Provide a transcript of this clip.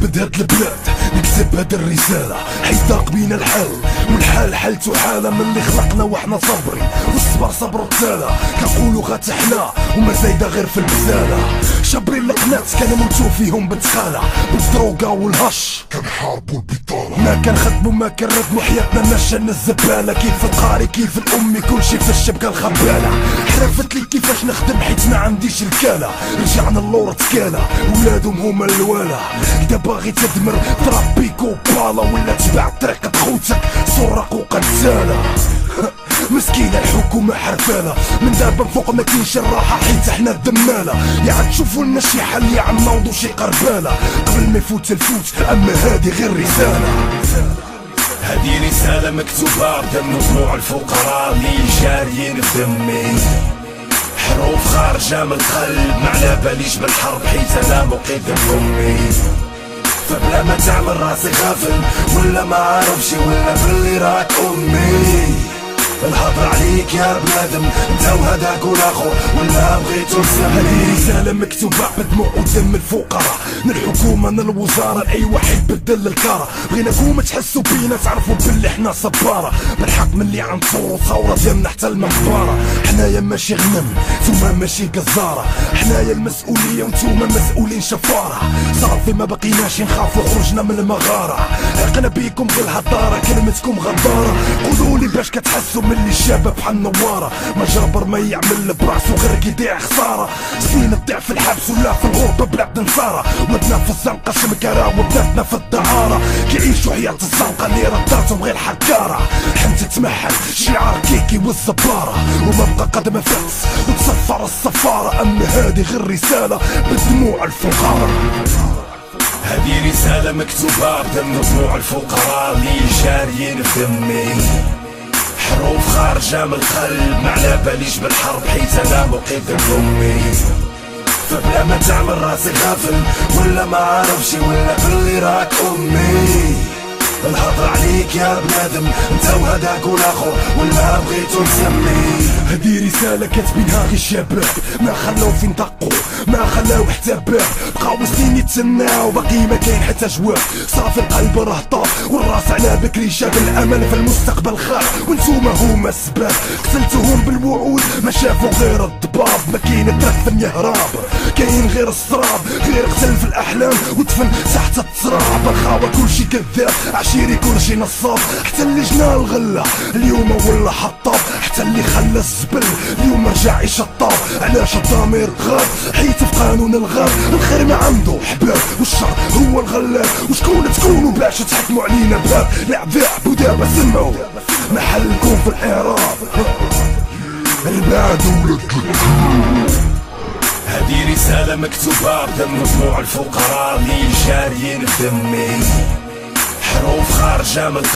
هاد البلاد نكتب هاد الرسالة حيثاق بينا الحل، والحال حالتو حالة من اللي خلقنا وحنا صبرين، والصبر صبر التالة كنقولو غتحنا وما زايدة غير في البزالة. شابرين القنات كنموتو فيهم بتخالة بالدروغة والهش، كنحاربو البطالة ما كنخدمو ما كنردمو حياتنا ماشينا الزبالة. كيف القاري كيف الأمي كلشي في الشبكة الخبالة. حرفت لي كيفاش نخدم حيت ما عنديش الكالة، رجعنا اللورة تكالة ولادهم هما الوالة. إذا باغي تدمر تربي كوبالا ولا تبع طريقة خوتك سرق وقتالة. مسكينة الحكومة حرفالة من دابا فوق ما كاينش الراحة حيت احنا الدمالة. يا عاد شوفوا لنا شي حل يا عم نوضو شي قربالة قبل ما يفوت الفوت، اما هادي غير رسالة. هادي رسالة مكتوبة بدم دموع الفقراء اللي جاريين في دمي، حروف خارجة من القلب ما على باليش بالحرب حيت انا مقيد بأمي. فبلا ما تعمل راسي غافل ولا ما عارفش ولا باللي راك امي، الهضر عليك يا بنادم انت وهداك والاخر ولا بغيتو تسمعني. هذه رسالة مكتوبة بدموع ودم الفقراء، من الحكومة من الوزارة لأي واحد بدل الكارة. بغيناكم تحسوا بينا تعرفوا باللي حنا صبارة، بالحق من اللي عنصروا ثورة ديالنا حتى المقبرة. حنايا ماشي غنم نتوما ماشي جزارة، حنايا المسؤولية ونتوما مسؤولين شفارة. صافي ما بقيناش نخافوا خرجنا من المغارة، عقنا بيكم بالهضارة كلمتكم غدارة. قولولي باش كتحسوا من اللي الشباب بحال نوارة، ما جابر ما يعمل براسو غير كيضيع خسارة. سنين تضيع في الحبس ولا في الغربة بلاد نصارى، ولادنا في الزنقة شمكارة وبلادنا في الدعارة. كيعيشوا حياة الزنقة اللي رداتهم غير حكارة. حنت تمحل شعار كيكي والزبارة وما بقى قدم فلس وتصفر الصفارة، اما هادي غير رسالة بدموع الفقراء. هادي رسالة مكتوبة بدم دموع الفقراء اللي جاريين في دمي، حروف خارجة من القلب ما على باليش بالحرب حيت انا مقيد بأمي. فبلا ما تعمل راسي غافل ولا ما عارفش ولا باللي راك امي، الهضر عليك يا بنادم انت وهداك والاخر ولا بغيتو تسمي. هدي رسالة كاتبينها غير الشباب ما خلاو فين دقوا ما خلاو حتى باب، بقاو سنين يتسناو باقي ما كاين حتى جواب. صافي القلب راه طاف والراس على بكري شاب الامل في المستقبل خاف، وانتوما هما السباب قتلتوهم بالوعود ما شافوا غير الضباب. ما كاين ترك في المهراب كاين غير السراب، غير قتل في الاحلام ودفن تحت التراب. الخاوة كلشي كذاب عشيري كلشي نصاب، حتى اللي جنا الغلة اليوم ولا حطاب، حتى اللي خلى الزبل اليوم رجع يشطاب. علاش الضمير غاب حيت في قانون الغاب، الخير ما عنده حباب والشر هو الغلاب. وشكون تكونوا باش تحكموا علينا باب العذاب؟ ودابا سمعوا محلكم في الإعراب البعد ولد. هذه رسالة مكتوبة بدم دموع الفقراء اللي جاريين في دمي، حروف خارجة من